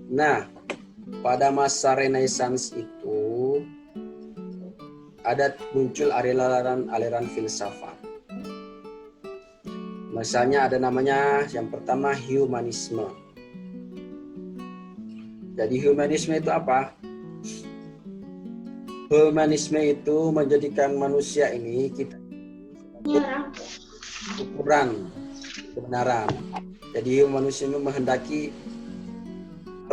Nah, pada masa Renaissance itu ada muncul aliran filsafat. Misalnya ada namanya yang pertama humanisme. Jadi humanisme itu apa? Humanisme itu menjadikan manusia ini kita ukuran kebenaran. Jadi humanisme menghendaki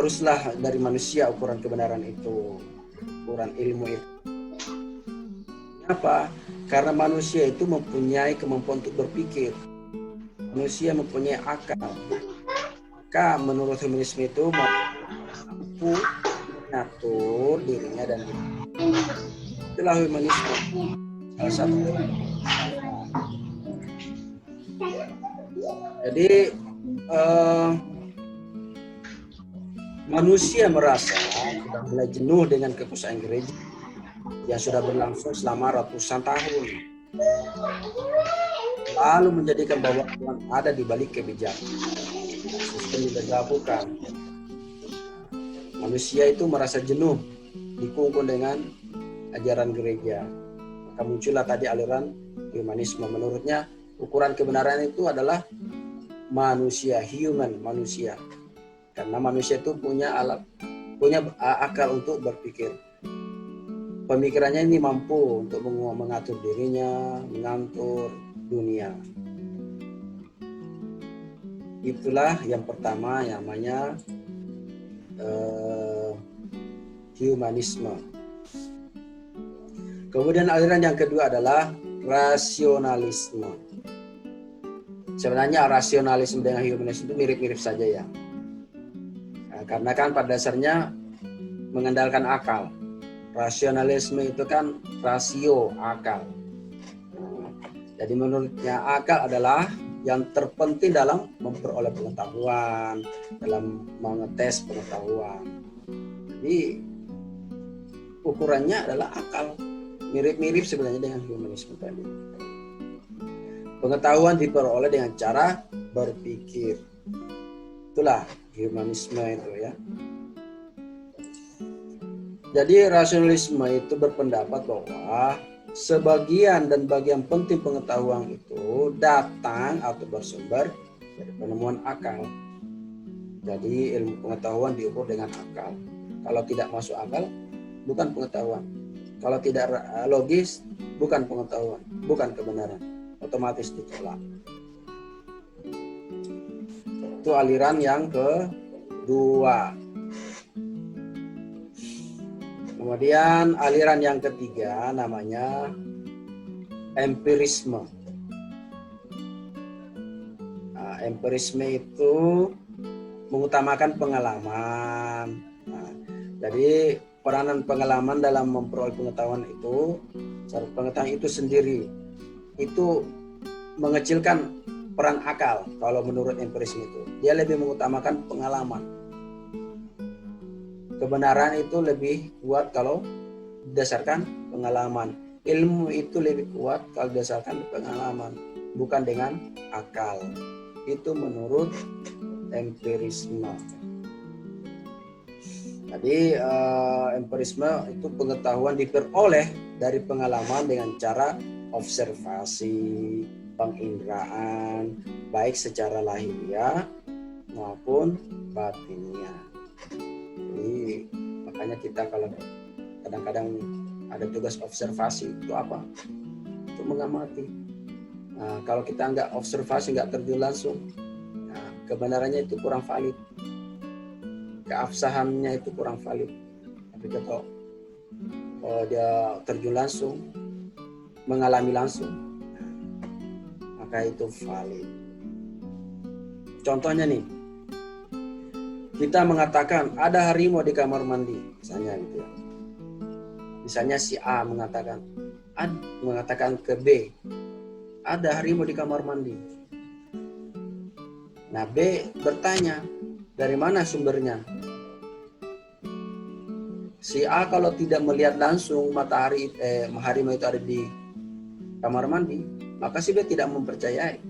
haruslah dari manusia ukuran kebenaran itu, ukuran ilmu itu. Kenapa? Karena manusia itu mempunyai kemampuan untuk berpikir. Manusia mempunyai akal. Maka menurut humanisme itu mampu mengatur dirinya dan itulah humanisme. Salah satu. Jadi manusia merasa sudah mulai jenuh dengan kekuasaan gereja yang sudah berlangsung selama ratusan tahun. Lalu menjadikan bahwa Tuhan ada di balik kebijakan. Sistem dilakukan. Manusia itu merasa jenuh dikungkung dengan ajaran gereja. Maka muncullah tadi aliran humanisme. Menurutnya ukuran kebenaran itu adalah manusia, human, manusia. Karena manusia itu punya akal untuk berpikir. Pemikirannya ini mampu untuk mengatur dirinya, mengatur dunia. Itulah yang pertama yang namanya humanisme. Kemudian aliran yang kedua adalah rasionalisme. Sebenarnya rasionalisme dengan humanisme itu mirip-mirip saja ya. Nah, karena kan pada dasarnya mengandalkan akal. Rasionalisme itu kan rasio, akal. Jadi menurutnya akal adalah yang terpenting dalam memperoleh pengetahuan, dalam mengetes pengetahuan. Jadi ukurannya adalah akal. Mirip-mirip sebenarnya dengan humanisme tadi. Pengetahuan diperoleh dengan cara berpikir. Itulah humanisme itu ya. Jadi rasionalisme itu berpendapat bahwa sebagian dan bagian penting pengetahuan itu datang atau bersumber dari penemuan akal. Jadi ilmu pengetahuan diukur dengan akal. Kalau tidak masuk akal, bukan pengetahuan. Kalau tidak logis, bukan pengetahuan, bukan kebenaran. Otomatis ditolak. Itu aliran yang kedua. Kemudian aliran yang ketiga namanya empirisme. Nah, empirisme itu mengutamakan pengalaman. Nah, jadi peranan pengalaman dalam memperoleh pengetahuan itu, pengetahuan itu sendiri, itu mengecilkan peran akal. Kalau menurut empirisme itu, dia lebih mengutamakan pengalaman. Kebenaran itu lebih kuat kalau berdasarkan pengalaman. Ilmu itu lebih kuat kalau berdasarkan pengalaman, bukan dengan akal. Itu menurut empirisme. Jadi empirisme itu pengetahuan diperoleh dari pengalaman dengan cara observasi, penginderaan, baik secara lahiriah maupun batiniah. Jadi makanya kita kalau kadang-kadang ada tugas observasi itu apa? Untuk mengamati. Nah, kalau kita nggak observasi, nggak terjun langsung, nah, kebenarannya itu kurang valid. Keabsahannya itu kurang valid. Tapi kalau dia terjun langsung, mengalami langsung, maka itu valid. Contohnya nih, kita mengatakan ada harimau di kamar mandi, misalnya gitu ya. Misalnya si A mengatakan ke B, ada harimau di kamar mandi. Nah, B bertanya, dari mana sumbernya? Si A kalau tidak melihat langsung harimau itu ada di kamar mandi, maka si B tidak mempercayai.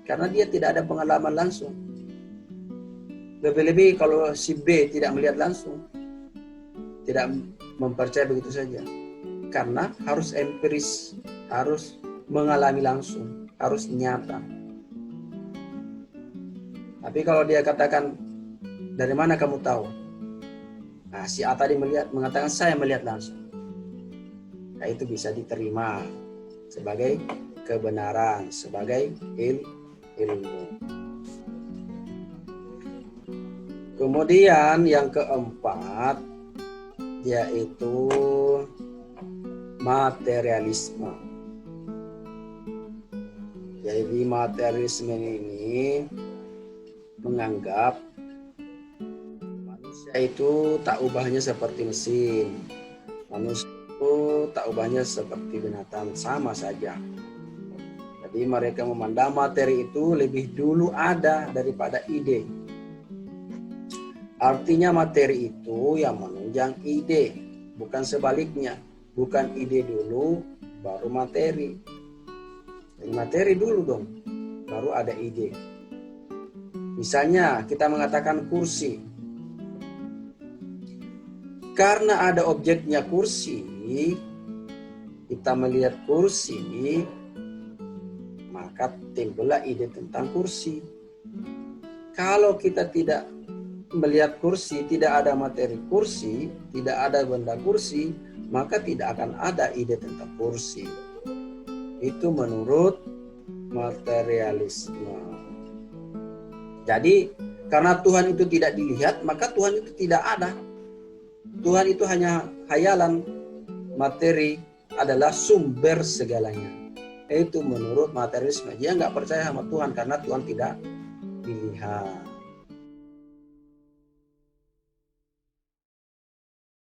Karena dia tidak ada pengalaman langsung. Lebih-lebih kalau si B tidak melihat langsung, tidak mempercayai begitu saja. Karena harus empiris, harus mengalami langsung, harus nyata. Tapi kalau dia katakan, dari mana kamu tahu? Nah, si A tadi mengatakan saya melihat langsung. Nah, itu bisa diterima sebagai kebenaran, sebagai ilmu. Kemudian yang keempat yaitu materialisme. Jadi materialisme ini menganggap manusia itu tak ubahnya seperti mesin. Manusia itu tak ubahnya seperti binatang, sama saja. Jadi mereka memandang materi itu lebih dulu ada daripada ide. Artinya materi itu yang menunjang ide, bukan sebaliknya. Bukan ide dulu, baru materi. Jadi materi dulu dong, baru ada ide. Misalnya kita mengatakan kursi. Karena ada objeknya kursi, kita melihat kursi, maka timbullah ide tentang kursi. Kalau kita tidak melihat kursi, tidak ada materi kursi, tidak ada benda kursi, maka tidak akan ada ide tentang kursi. Itu menurut materialisme. Jadi karena Tuhan itu tidak dilihat, maka Tuhan itu tidak ada. Tuhan itu hanya khayalan. Materi adalah sumber segalanya. Itu menurut materialisme. Dia nggak percaya sama Tuhan karena Tuhan tidak dilihat.